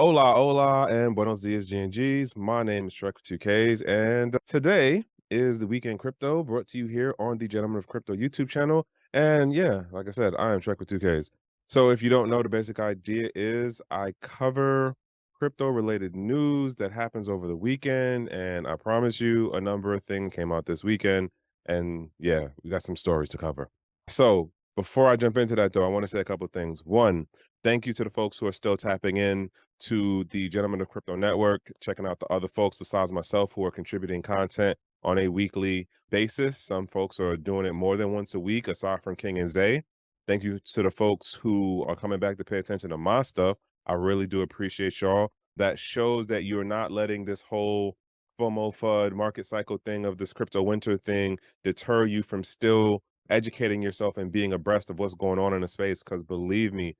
Hola, hola, and buenos dias, GnGs. My name is Trekkw2ks, and today is the Weekend Crypto brought to you here on the Gentleman of Crypto YouTube channel. And yeah, like I said, I am Trekkw2ks. So if you don't know, the basic idea is I cover crypto-related news that happens over the weekend, and I promise you a number of things came out this weekend, and yeah, we got some stories to cover. So before I jump into that, though, I want to say a couple of things. One, thank you to the folks who are still tapping in to the Gentleman of Crypto Network, checking out the other folks besides myself who are contributing content on a weekly basis. Some folks are doing it more than once a week, aside from King and Zay. Thank you to the folks who are coming back to pay attention to my stuff. I really do appreciate y'all. That shows that you're not letting this whole FOMO FUD market cycle thing of this crypto winter thing deter you from still educating yourself and being abreast of what's going on in the space. Because believe me,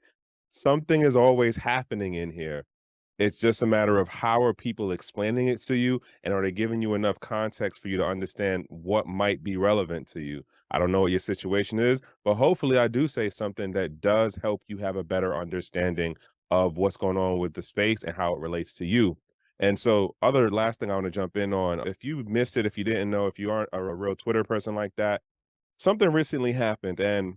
something is always happening in here. It's just a matter of how are people explaining it to you, and are they giving you enough context for you to understand what might be relevant to you. I don't know what your situation is, but hopefully I do say something that does help you have a better understanding of what's going on with the space and how it relates to you. And so other last thing I want to jump in on, if you missed it, if you didn't know, if you aren't a real Twitter person like that, something recently happened, and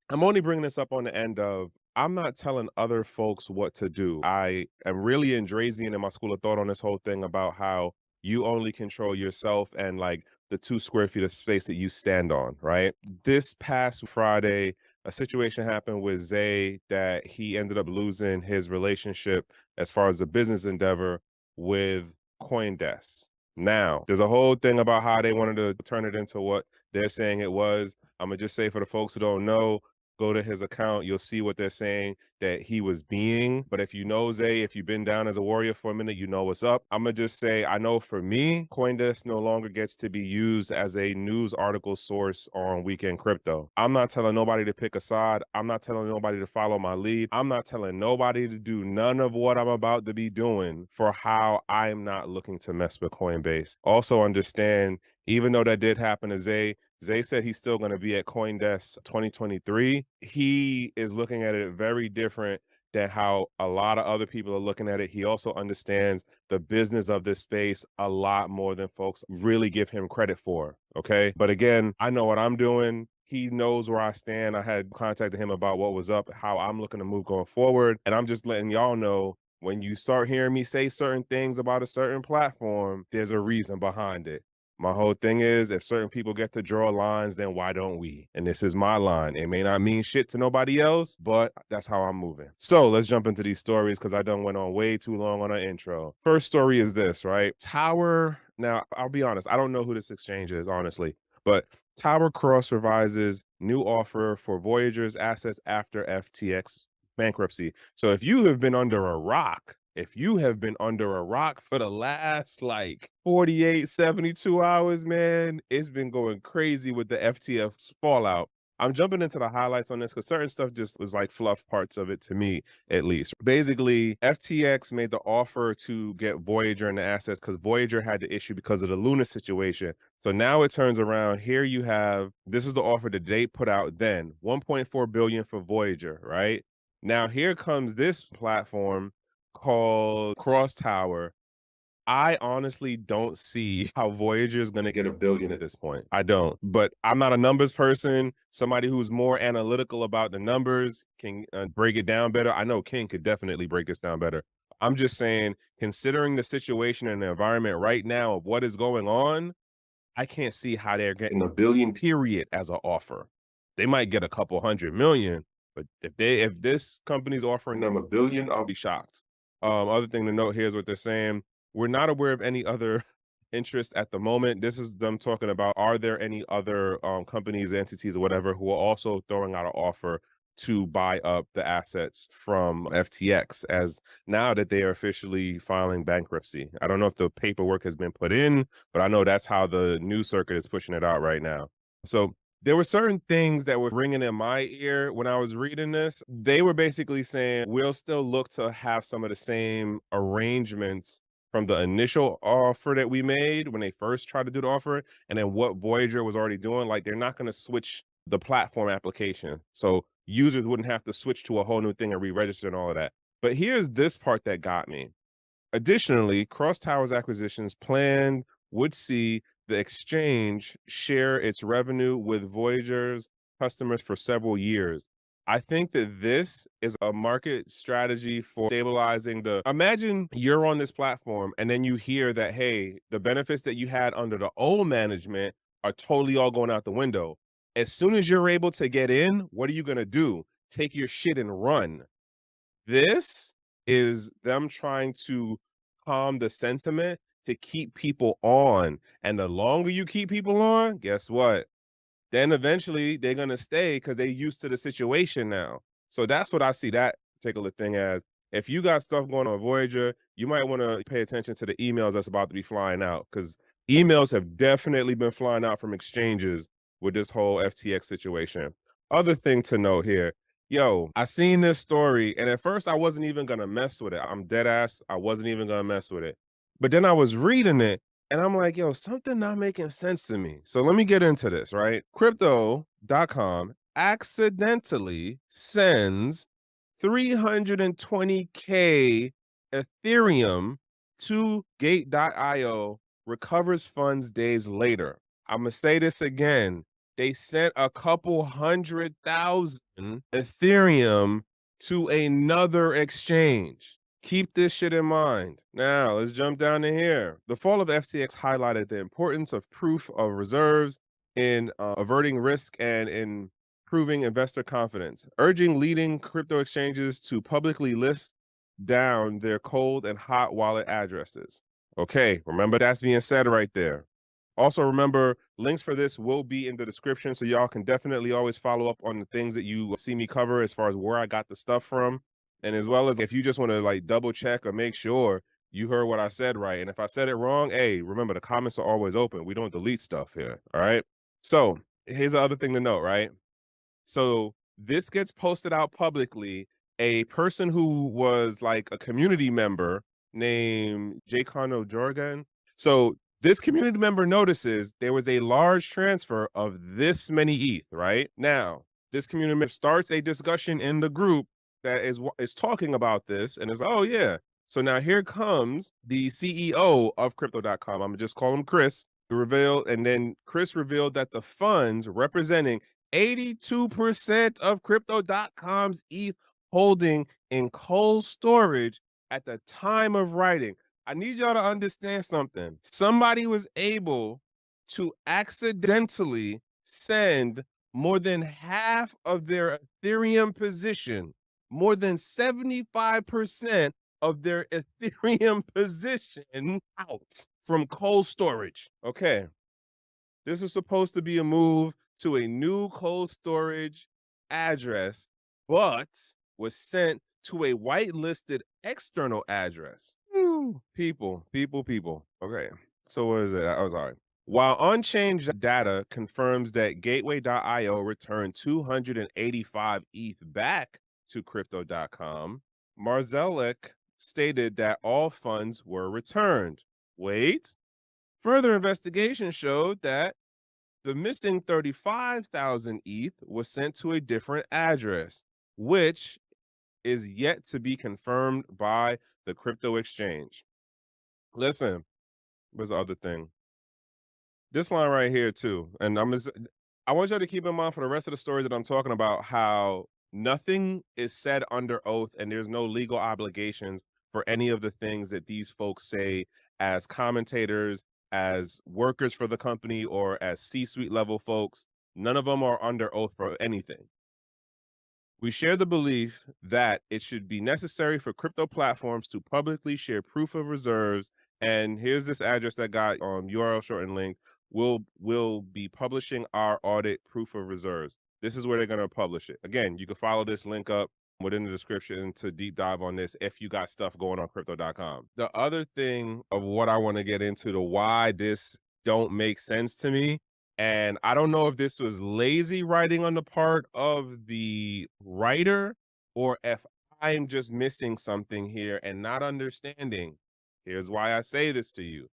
I'm only bringing this up on the end of I'm not telling other folks what to do. I am really in Drazian in my school of thought on this whole thing about how you only control yourself and like the 2 square feet of space that you stand on, right? This past Friday, a situation happened with Zay that he ended up losing his relationship as far as the business endeavor with Coindesk. Now, there's a whole thing about how they wanted to turn it into what they're saying it was. I'm gonna just say for the folks who don't know, go to his account, you'll see what they're saying that he was being. But if you know Zay, if you've been down as a warrior for a minute, you know what's up. I'm gonna just say, I know for me, Coindesk no longer gets to be used as a news article source on Weekend Crypto. I'm not telling nobody to pick a side. I'm not telling nobody to follow my lead. I'm not telling nobody to do none of what I'm about to be doing for how I'm not looking to mess with Coinbase. Also understand, even though that did happen to Zay, Zay said he's still going to be at CoinDesk 2023. He is looking at it very different than how a lot of other people are looking at it. He also understands the business of this space a lot more than folks really give him credit for. Okay. But again, I know what I'm doing. He knows where I stand. I had contacted him about what was up, how I'm looking to move going forward. And I'm just letting y'all know, when you start hearing me say certain things about a certain platform, there's a reason behind it. My whole thing is, if certain people get to draw lines, then why don't we? And this is my line. It may not mean shit to nobody else, but that's how I'm moving. So let's jump into these stories because I done went on way too long on an intro. First story is this, right? Tower. Now, I'll be honest, I don't know who this exchange is, honestly, but Tower Cross revises new offer for Voyager's assets after FTX bankruptcy. So if you have been under a rock, for the last like 48, 72 hours, man, it's been going crazy with the FTX fallout. I'm jumping into the highlights on this because certain stuff just was like fluff parts of it to me, at least. Basically, FTX made the offer to get Voyager and the assets because Voyager had the issue because of the Luna situation. So now it turns around. Here you have, this is the offer that they put out then, 1.4 billion for Voyager, right? Now here comes this platform called CrossTower. I honestly don't see how Voyager is going to get a billion at this point. I don't. But I'm not a numbers person. Somebody who's more analytical about the numbers can break it down better. I know King could definitely break this down better. I'm just saying, considering the situation and the environment right now of what is going on, I can't see how they're getting a billion period as an offer. They might get a couple 100 million, but if this company's offering them a billion, I'll be shocked. Other thing to note here is what they're saying. We're not aware of any other interest at the moment. This is them talking about, are there any other companies, entities, or whatever who are also throwing out an offer to buy up the assets from FTX, as now that they are officially filing bankruptcy. I don't know if the paperwork has been put in, but I know that's how the news circuit is pushing it out right now. So there were certain things that were ringing in my ear when I was reading this. They were basically saying, we'll still look to have some of the same arrangements from the initial offer that we made when they first tried to do the offer, and then what Voyager was already doing. Like, they're not going to switch the platform application. So users wouldn't have to switch to a whole new thing and re-register and all of that. But here's this part that got me. Additionally, CrossTower's acquisitions plan would see the exchange share its revenue with Voyager's customers for several years. I think that this is a market strategy for stabilizing the. Imagine you're on this platform and then you hear that, hey, the benefits that you had under the old management are totally all going out the window. As soon as you're able to get in, what are you going to do? Take your shit and run. This is them trying to calm the sentiment to keep people on, and the longer you keep people on, guess what? Then eventually they're gonna stay because 'cause they're used to the situation now. So that's what I see that particular thing as. If you got stuff going on Voyager, you might wanna pay attention to the emails that's about to be flying out, because emails have definitely been flying out from exchanges with this whole FTX situation. Other thing to note here, yo, I seen this story, and at first I wasn't even gonna mess with it. I'm dead ass, I wasn't even gonna mess with it. But then I was reading it, and I'm like, yo, something not making sense to me. So let me get into this, right? Crypto.com accidentally sends 320K Ethereum to Gate.io, recovers funds days later. I'm going to say this again. They sent a couple 100,000 Ethereum to another exchange. Keep this shit in mind. Now, let's jump down to here. The fall of FTX highlighted the importance of proof of reserves in averting risk and in improving investor confidence, urging leading crypto exchanges to publicly list down their cold and hot wallet addresses. Okay, remember that's being said right there. Also, remember, links for this will be in the description, so y'all can definitely always follow up on the things that you see me cover as far as where I got the stuff from. And as well as if you just want to like double check or make sure you heard what I said right. And if I said it wrong, hey, remember the comments are always open. We don't delete stuff here. All right. So here's the other thing to note, right? So this gets posted out publicly. A person who was like a community member named Jaycon Jorgan. So this community member notices there was a large transfer of this many ETH, right? Now, this community member starts a discussion in the group that is talking about this and is, oh yeah. So now here comes the CEO of crypto.com. I'm gonna just call him Chris. And then Chris revealed that the funds representing 82% of crypto.com's ETH holding in cold storage at the time of writing. I need y'all to understand something. Somebody was able to accidentally send more than half of their Ethereum position, more than 75% of their Ethereum position out from cold storage. Okay. This is supposed to be a move to a new cold storage address, but was sent to a whitelisted external address. Whew. People. Okay. So what is it? I was all right. While on-chain data confirms that Gateway.io returned 285 ETH back to Crypto.com, Marzelek stated that all funds were returned. Wait. Further investigation showed that the missing 35,000 ETH was sent to a different address, which is yet to be confirmed by the crypto exchange. Listen, where's the other thing? This line right here too, and I want y'all to keep in mind for the rest of the stories that I'm talking about how nothing is said under oath and there's no legal obligations for any of the things that these folks say as commentators, as workers for the company, or as C-suite level folks. None of them are under oath for anything. We share the belief that it should be necessary for crypto platforms to publicly share proof of reserves. And here's this address that got URL shortened link. We'll be publishing our audit proof of reserves. This is where they're going to publish it. Again, you can follow this link up within the description to deep dive on this if you got stuff going on crypto.com. The other thing of what I want to get into, the why this don't make sense to me, and I don't know if this was lazy writing on the part of the writer or if I'm just missing something here and not understanding. Here's why I say this to you.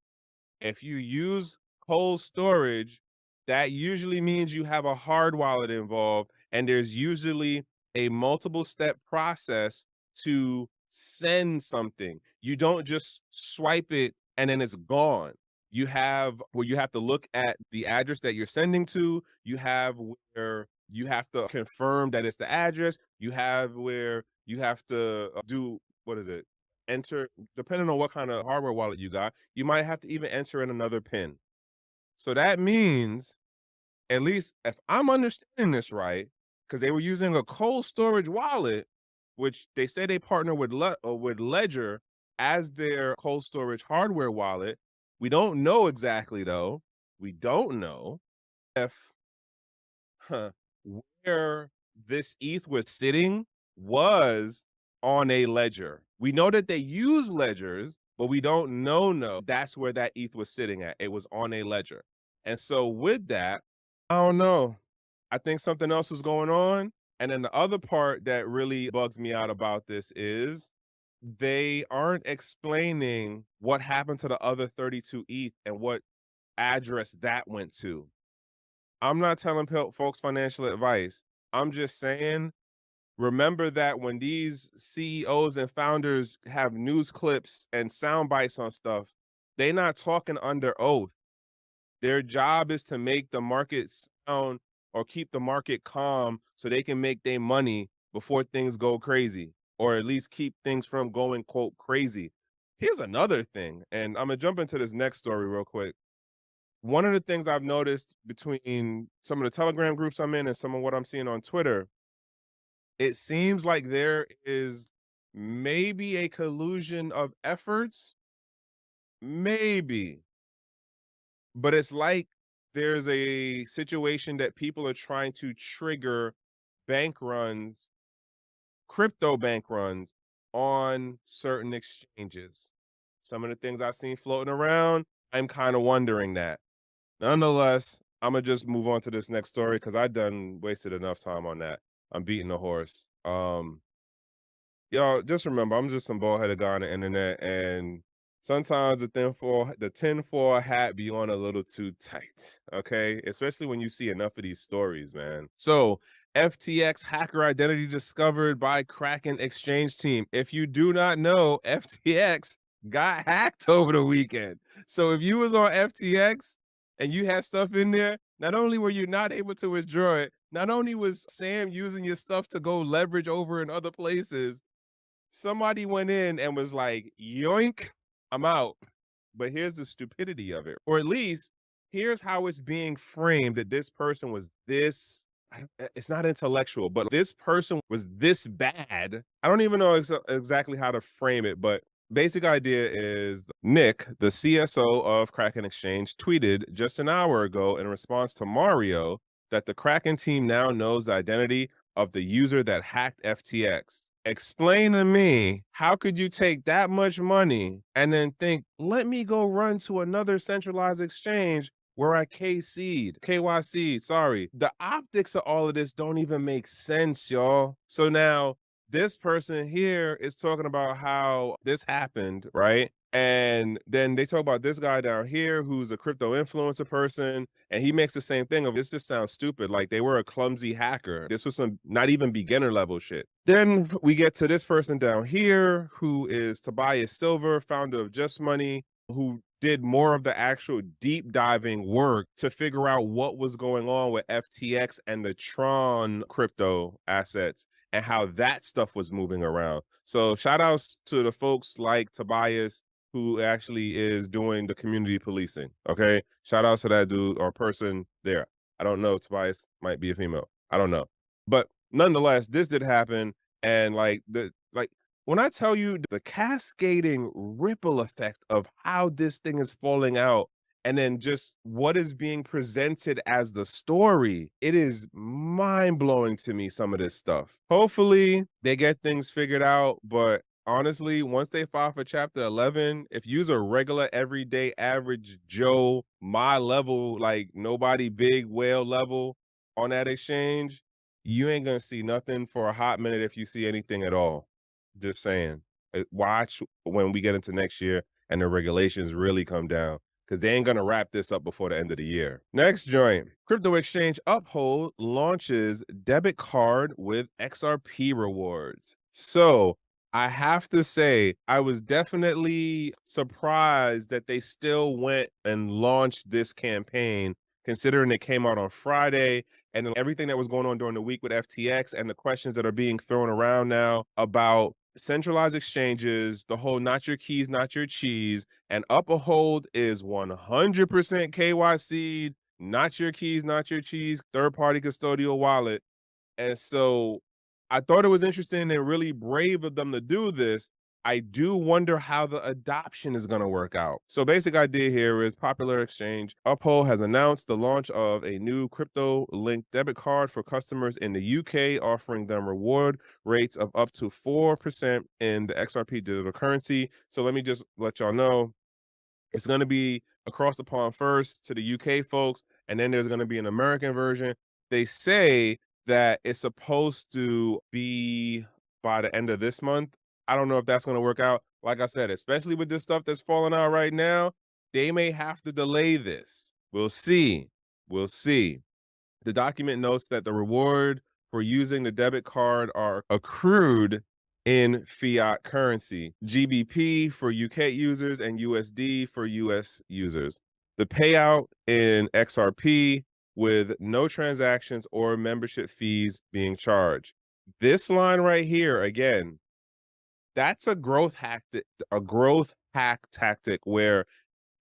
If you use cold storage, that usually means you have a hard wallet involved, and there's usually a multiple step process to send something. You don't just swipe it and then it's gone. You have where you have to look at the address that you're sending to. You have where you have to confirm that it's the address. You have where you have to do, what is it? Enter, depending on what kind of hardware wallet you got, you might have to even enter in another PIN. So that means, at least if I'm understanding this right, because they were using a cold storage wallet, which they say they partner with with Ledger as their cold storage hardware wallet. We don't know exactly though. We don't know if huh, where this ETH was sitting was on a ledger. We know that they use ledgers, but we don't know that's where that ETH was sitting at. It was on a ledger. And so with that, I don't know. I think something else was going on. And then the other part that really bugs me out about this is they aren't explaining what happened to the other 32 ETH and what address that went to. I'm not telling folks financial advice. I'm just saying, remember that when these CEOs and founders have news clips and sound bites on stuff, they're not talking under oath. Their job is to make the market sound or keep the market calm so they can make their money before things go crazy, or at least keep things from going, quote, crazy. Here's another thing, and I'm gonna jump into this next story real quick. One of the things I've noticed between some of the Telegram groups I'm in and some of what I'm seeing on Twitter, it seems like there is maybe a collusion of efforts, maybe, but it's like there's a situation that people are trying to trigger bank runs, crypto bank runs on certain exchanges. Some of the things I've seen floating around, I'm kind of wondering that. Nonetheless, Imma just move on to this next story because I done wasted enough time on that. I'm beating the horse. Y'all just remember, I'm just some bald-headed guy on the internet, and sometimes the tinfoil hat be on a little too tight, okay? Especially when you see enough of these stories, man. So, FTX hacker identity discovered by Kraken Exchange team. If you do not know, FTX got hacked over the weekend. So if you was on FTX and you had stuff in there, not only were you not able to withdraw it, not only was Sam using your stuff to go leverage over in other places, somebody went in and was like, yoink, I'm out. But here's the stupidity of it, or at least here's how it's being framed, that this person was this, it's not intellectual, but this person was this bad. I don't even know exactly how to frame it, but basic idea is Nick, the CSO of Kraken Exchange, tweeted just an hour ago in response to Mario that the Kraken team now knows the identity of the user that hacked FTX. Explain to me, how could you take that much money and then think, let me go run to another centralized exchange where I KYC, sorry. The optics of all of this don't even make sense, y'all. So now this person here is talking about how this happened, right? And then they talk about this guy down here who's a crypto influencer person, and he makes the same thing of, this just sounds stupid. Like they were a clumsy hacker. This was some not even beginner level shit. Then we get to this person down here who is Tobias Silver, founder of Just Money, who did more of the actual deep diving work to figure out what was going on with FTX and the Tron crypto assets and how that stuff was moving around. So shout outs to the folks like Tobias, who actually is doing the community policing. Okay. Shout outs to that dude or person there. I don't know. Tobias might be a female. I don't know. But nonetheless, this did happen. And when I tell you the cascading ripple effect of how this thing is falling out, and then just what is being presented as the story, it is mind-blowing to me, some of this stuff. Hopefully they get things figured out, but honestly, once they file for Chapter 11, if you's a regular, everyday, average Joe, my level, like nobody big whale level on that exchange, you ain't gonna see nothing for a hot minute if you see anything at all. Just saying. Watch when we get into next year and the regulations really come down, because they ain't gonna wrap this up before the end of the year. Next joint, crypto exchange Uphold launches debit card with XRP rewards. So I have to say, I was definitely surprised that they still went and launched this campaign, considering it came out on Friday and then everything that was going on during the week with FTX and the questions that are being thrown around now about centralized exchanges, the whole not your keys, not your cheese, and Uphold is 100% KYC, not your keys, not your cheese, third party custodial wallet. And so I thought it was interesting and really brave of them to do this. I do wonder how the adoption is going to work out. So basic idea here is Popular Exchange Uphold has announced the launch of a new crypto linked debit card for customers in the UK, offering them reward rates of up to 4% in the XRP digital currency. So let me just let y'all know it's going to be across the pond first to the UK folks, and then there's going to be an American version. They say that it's supposed to be by the end of this month. I don't know if that's going to work out. Like I said, especially with this stuff that's falling out right now, they may have to delay this. We'll see. We'll see. The document notes that the reward for using the debit card are accrued in fiat currency, GBP for UK users and USD for US users. The payout in XRP with no transactions or membership fees being charged. This line right here, again, that's a growth hack tactic where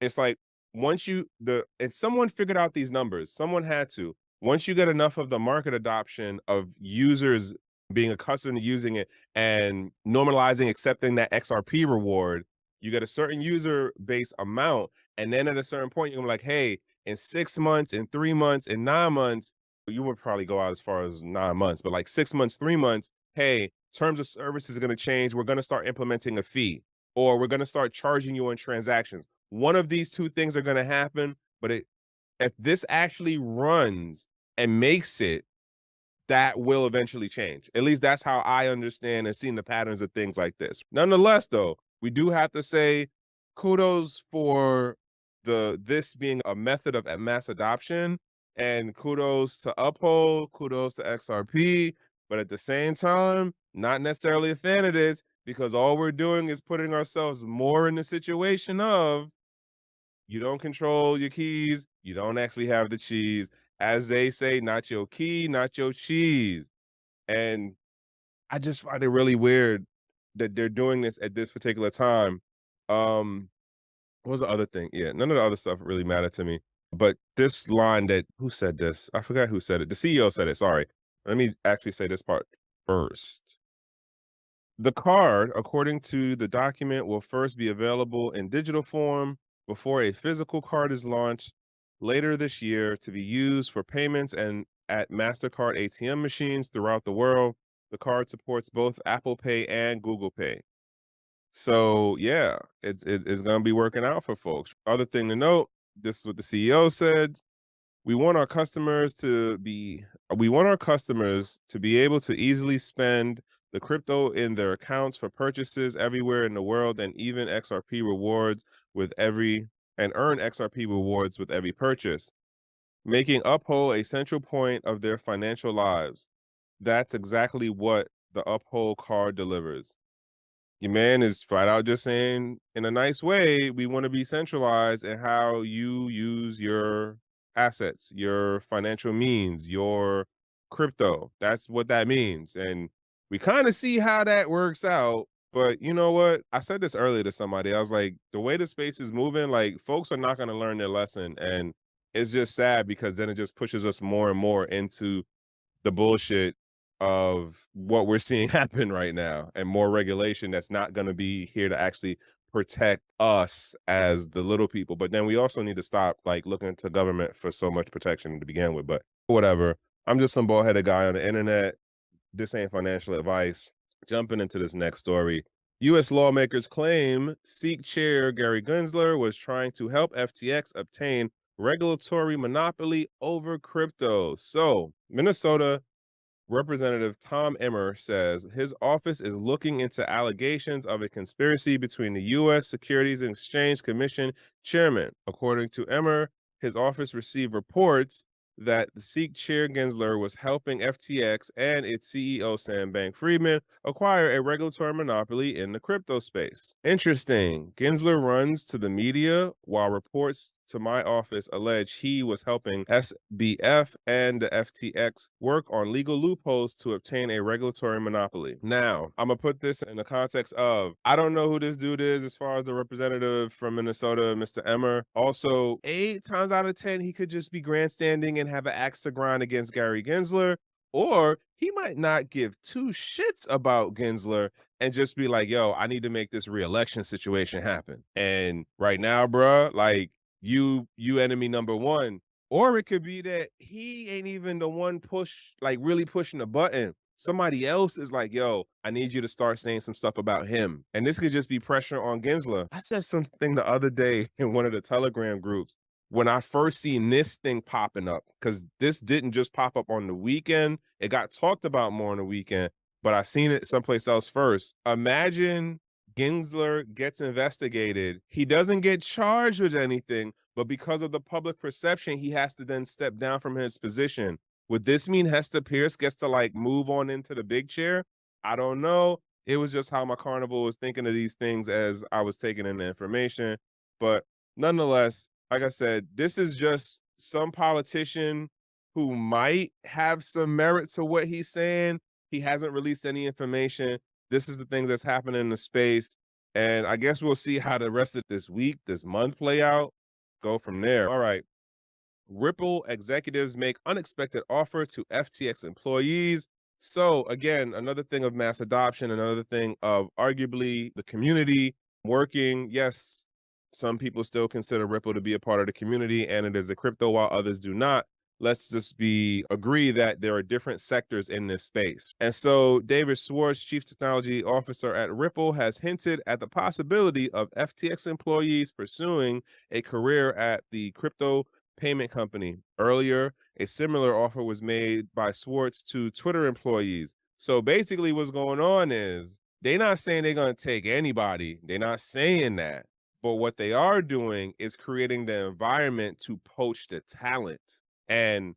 it's like once and someone figured out these numbers, someone had to. Once you get enough of the market adoption of users being accustomed to using it and normalizing accepting that XRP reward, you get a certain user base amount. And then at a certain point, you're like, hey, in 6 months, in 3 months, in 9 months, you would probably go out as far as 9 months, but like 6 months, 3 months, hey, terms of service is going to change. We're going to start implementing a fee, or we're going to start charging you on transactions. One of these two things are going to happen, but if this actually runs and makes it, that will eventually change. At least that's how I understand and seen the patterns of things like this. Nonetheless, though, we do have to say kudos for this being a method of mass adoption, and kudos to Uphold, kudos to XRP, but at the same time, not necessarily a fan of this because all we're doing is putting ourselves more in the situation of you don't control your keys, you don't actually have the cheese. As they say, not your key, not your cheese. And I just find it really weird that they're doing this at this particular time. What was the other thing? Yeah, none of the other stuff really mattered to me. But this line that who said this? I forgot who said it. The CEO said it. Sorry. Let me actually say this part first. The card, according to the document, will first be available in digital form before a physical card is launched later this year to be used for payments and at MasterCard ATM machines throughout the world. The card supports both Apple Pay and Google Pay. So yeah, it's going to be working out for folks. Other thing to note, this is what the CEO said. We want our customers to be able to easily spend the crypto in their accounts for purchases everywhere in the world and even XRP rewards with every and earn XRP rewards with every purchase, making Uphold a central point of their financial lives. That's exactly what the Uphold card delivers. Your man is flat out just saying, in a nice way, we want to be centralized in how you use your assets, your financial means, your crypto. That's what that means. And we kind of see how that works out. But you know what? I said this earlier to somebody. I was like, the way the space is moving, like folks are not going to learn their lesson. And it's just sad because then it just pushes us more and more into the bullshit of what we're seeing happen right now and more regulation that's not going to be here to actually protect us as the little people. But then we also need to stop like looking to government for so much protection to begin with. But whatever. I'm just some bald-headed guy on the internet. This ain't financial advice. Jumping into this next story. U.S. lawmakers claim Sikh chair Gary Gensler was trying to help FTX obtain regulatory monopoly over crypto. So Minnesota Representative Tom Emmer says his office is looking into allegations of a conspiracy between the U.S. Securities and Exchange Commission chairman. According to Emmer, his office received reports that the Sikh chair Gensler was helping FTX and its CEO Sam Bankman-Fried acquire a regulatory monopoly in the crypto space. Interesting. Gensler runs to the media while reports to my office allege he was helping SBF and the FTX work on legal loopholes to obtain a regulatory monopoly. Now, I'm gonna put this in the context of I don't know who this dude is as far as the representative from Minnesota, Mr. Emmer. Also, 8 times out of 10, he could just be grandstanding and have an axe to grind against Gary Gensler, or he might not give two shits about Gensler and just be like, yo, I need to make this re-election situation happen. And right now, bruh, like you enemy number one. Or it could be that he ain't even the one really pushing the button. Somebody else is like, yo, I need you to start saying some stuff about him. And this could just be pressure on Gensler. I said something the other day in one of the Telegram groups when I first seen this thing popping up, because this didn't just pop up on the weekend. It got talked about more on the weekend, but I seen it someplace else first. Imagine Gensler gets investigated. He doesn't get charged with anything, but because of the public perception, he has to then step down from his position. Would this mean Hester Pierce gets to like move on into the big chair? I don't know. It was just how my carnival was thinking of these things as I was taking in the information. But nonetheless, like I said, this is just some politician who might have some merit to what he's saying. He hasn't released any information. This is the things that's happening in the space. And I guess we'll see how the rest of this week, this month play out. Go from there. All right. Ripple executives make unexpected offer to FTX employees. So again, another thing of mass adoption, another thing of arguably the community working. Yes, some people still consider Ripple to be a part of the community and it is a crypto while others do not. Let's just agree that there are different sectors in this space. And so David Schwartz, Chief Technology Officer at Ripple, has hinted at the possibility of FTX employees pursuing a career at the crypto payment company. Earlier, a similar offer was made by Schwartz to Twitter employees. So basically what's going on is they're not saying they're going to take anybody. They're not saying that. But what they are doing is creating the environment to poach the talent. And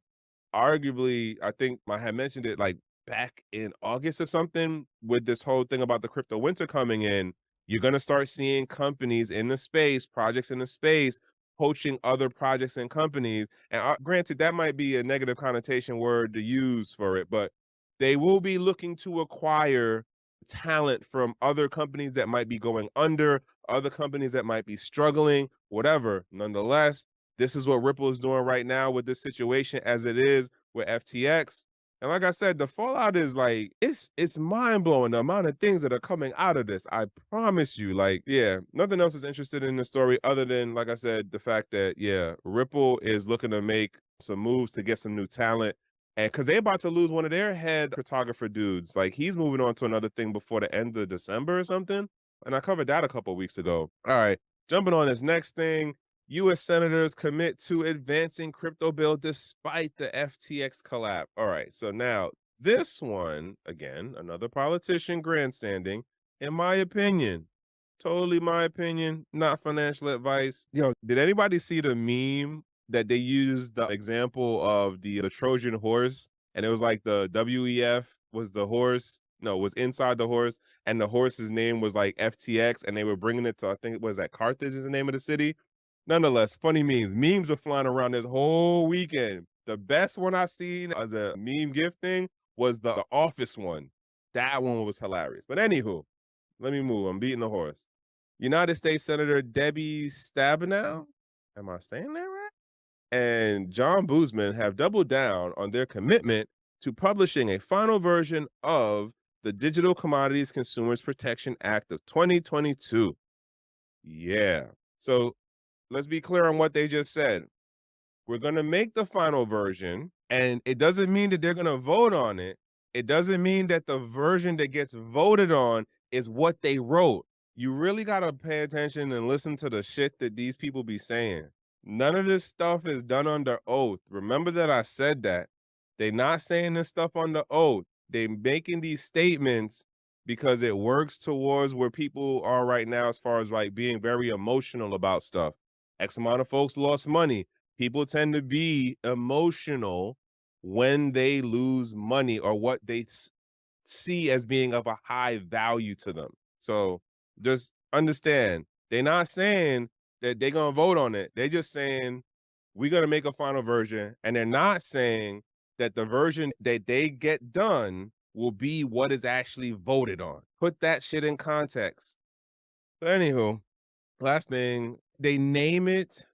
arguably, I think I had mentioned it like back in August or something with this whole thing about the crypto winter coming in. You're going to start seeing companies in the space, projects in the space, poaching other projects and companies. And granted, that might be a negative connotation word to use for it, but they will be looking to acquire talent from other companies that might be going under, other companies that might be struggling, whatever. Nonetheless, this is what Ripple is doing right now with this situation as it is with FTX. And like I said, the fallout is like, it's mind-blowing the amount of things that are coming out of this. I promise you, like, yeah, nothing else is interested in the story other than, like I said, the fact that, yeah, Ripple is looking to make some moves to get some new talent. And because they're about to lose one of their head photographer dudes. Like, he's moving on to another thing before the end of December or something. And I covered that a couple of weeks ago. All right, jumping on this next thing. U.S. senators commit to advancing crypto bill despite the FTX collapse. All right, so now this one, again, another politician grandstanding, in my opinion, totally my opinion, not financial advice. Yo, did anybody see the meme that they used the example of the Trojan horse? And it was like the WEF was the horse. No, was inside the horse, and the horse's name was like FTX, and they were bringing it to, I think it was at Carthage is the name of the city. Nonetheless, funny memes. Memes were flying around this whole weekend. The best one I seen as a meme gift thing was the Office one. That one was hilarious. But anywho, let me move. I'm beating the horse. United States Senator Debbie Stabenow, am I saying that right? And John Boozman have doubled down on their commitment to publishing a final version of the Digital Commodities Consumers Protection Act of 2022. Yeah. So let's be clear on what they just said. We're going to make the final version, and it doesn't mean that they're going to vote on it. It doesn't mean that the version that gets voted on is what they wrote. You really got to pay attention and listen to the shit that these people be saying. None of this stuff is done under oath. Remember that I said that. They're not saying this stuff under oath. They're making these statements because it works towards where people are right now as far as like being very emotional about stuff. X amount of folks lost money. People tend to be emotional when they lose money or what they see as being of a high value to them. So just understand, they're not saying that they're gonna vote on it. They're just saying we're gonna make a final version, and they're not saying that the version that they get done will be what is actually voted on. Put that shit in context. So anywho, last thing, they name it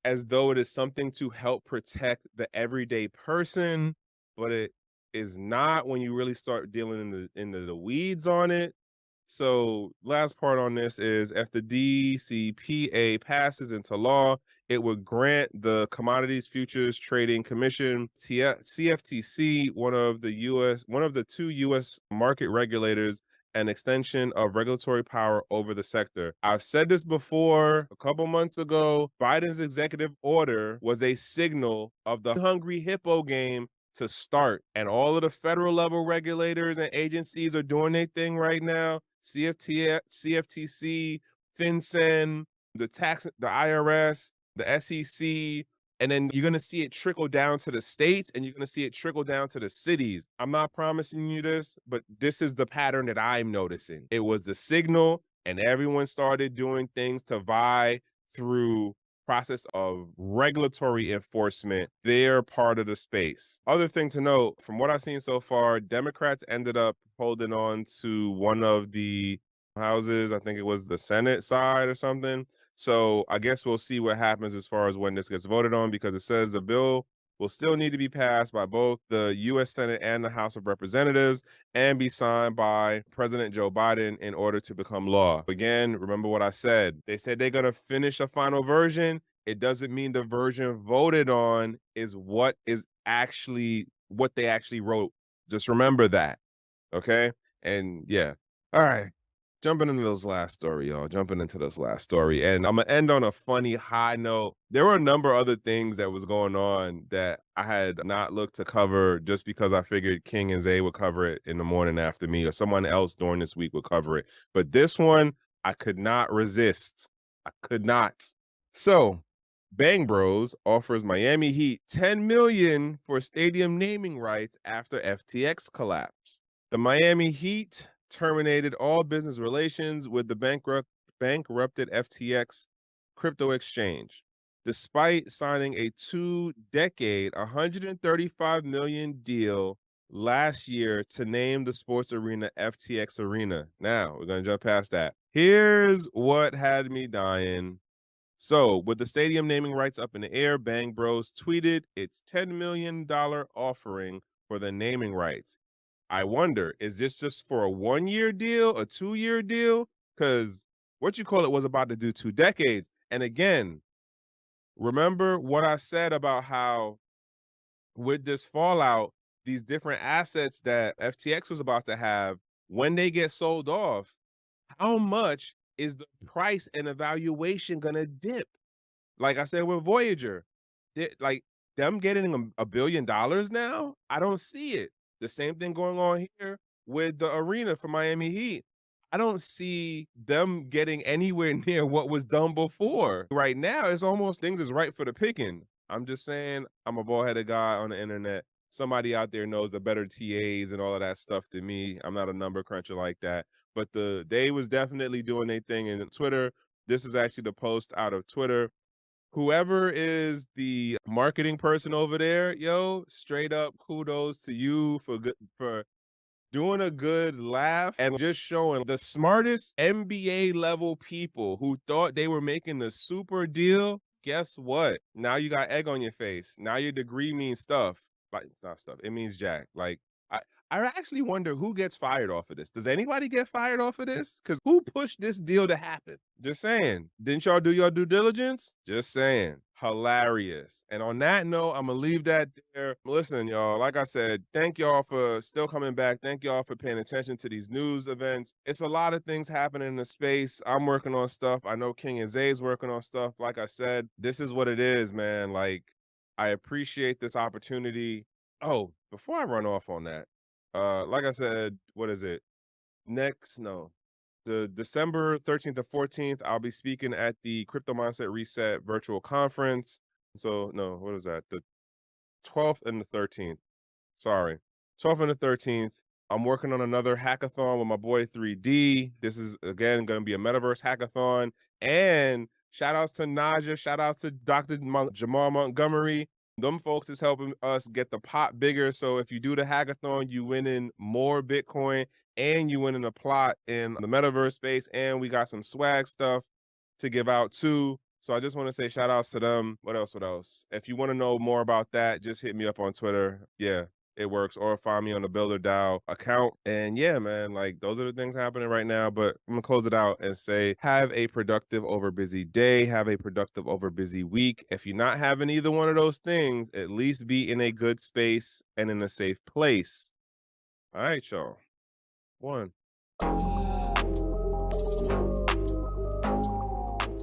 as though it is something to help protect the everyday person, but it is not when you really start dealing into the weeds on it. So last part on this is if the DCPA passes into law, it would grant the Commodities Futures Trading Commission, CFTC, one of the two US market regulators, an extension of regulatory power over the sector. I've said this before a couple months ago. Biden's executive order was a signal of the hungry hippo game to start. And all of the federal level regulators and agencies are doing their thing right now. CFTC, FinCEN, the IRS, the SEC, and then you're gonna see it trickle down to the states and you're gonna see it trickle down to the cities. I'm not promising you this, but this is the pattern that I'm noticing. It was the signal, and everyone started doing things to vie through process of regulatory enforcement. They're part of the space. Other thing to note, from what I've seen so far, Democrats ended up holding on to one of the houses. I think it was the Senate side or something. So I guess we'll see what happens as far as when this gets voted on, because it says the bill will still need to be passed by both the U.S. Senate and the House of Representatives and be signed by President Joe Biden in order to become law. Again, remember what I said. They said they're going to finish a final version. It doesn't mean the version voted on is what they actually wrote. Just remember that. Okay? And yeah. All right. Jumping into this last story, y'all. Jumping into this last story. And I'm gonna end on a funny high note. There were a number of other things that was going on that I had not looked to cover just because I figured King and Zay would cover it in the morning after me, or someone else during this week would cover it. But this one, I could not resist. I could not. So Bang Bros offers Miami Heat 10 million for stadium naming rights after FTX collapse. The Miami Heat terminated all business relations with the bankrupted FTX crypto exchange, despite signing a 2-decade, $135 million deal last year to name the sports arena FTX Arena. Now, we're going to jump past that. Here's what had me dying. So, with the stadium naming rights up in the air, Bang Bros tweeted its $10 million offering for the naming rights. I wonder, is this just for a 1-year deal, a 2-year deal? Because what you call it was about to do 2 decades. And again, remember what I said about how with this fallout, these different assets that FTX was about to have, when they get sold off, how much is the price and evaluation gonna dip? Like I said with Voyager, like them getting $1 billion now, I don't see it. The same thing going on here with the arena for Miami Heat. I don't see them getting anywhere near what was done before. Right now, it's almost things is right for the picking. I'm just saying, I'm a bald-headed guy on the internet. Somebody out there knows the better TAs and all of that stuff than me. I'm not a number cruncher like that. But they was definitely doing their thing in Twitter. This is actually the post out of Twitter. Whoever is the marketing person over there, yo, straight up kudos to you for doing a good laugh and just showing the smartest NBA level people who thought they were making a super deal. Guess what? Now you got egg on your face. Now your degree means stuff. Like, it's not stuff. It means jack. Like, I, I actually wonder who gets fired off of this. Does anybody get fired off of this? Because who pushed this deal to happen? Just saying. Didn't y'all do your due diligence? Just saying. Hilarious. And on that note, I'm gonna leave that there. Listen, y'all, like I said, thank y'all for still coming back. Thank y'all for paying attention to these news events. It's a lot of things happening in the space. I'm working on stuff. I know King and Zay's working on stuff. Like I said, this is what it is, man. Like, I appreciate this opportunity. Oh, before I run off on that, like I said, what is it? The December 13th to 14th, I'll be speaking at the Crypto Mindset Reset virtual conference. So no, what is that? The 12th and the 13th. Sorry. 12th and the 13th. I'm working on another hackathon with my boy 3D. This is again going to be a metaverse hackathon. And shout outs to Naja, shout outs to Dr. Jamal Montgomery. Them folks is helping us get the pot bigger. So if you do the hackathon, you win in more Bitcoin and you win in a plot in the metaverse space. And we got some swag stuff to give out too. So I just want to say shout outs to them. What else? What else? If you want to know more about that, just hit me up on Twitter. Yeah, it works. Or find me on the Builder DAO account. And yeah, man, like those are the things happening right now. But I'm gonna close it out and say have a productive over busy day, have a productive over busy week. If you're not having either one of those things, at least be in a good space and in a safe place. All right, y'all. One.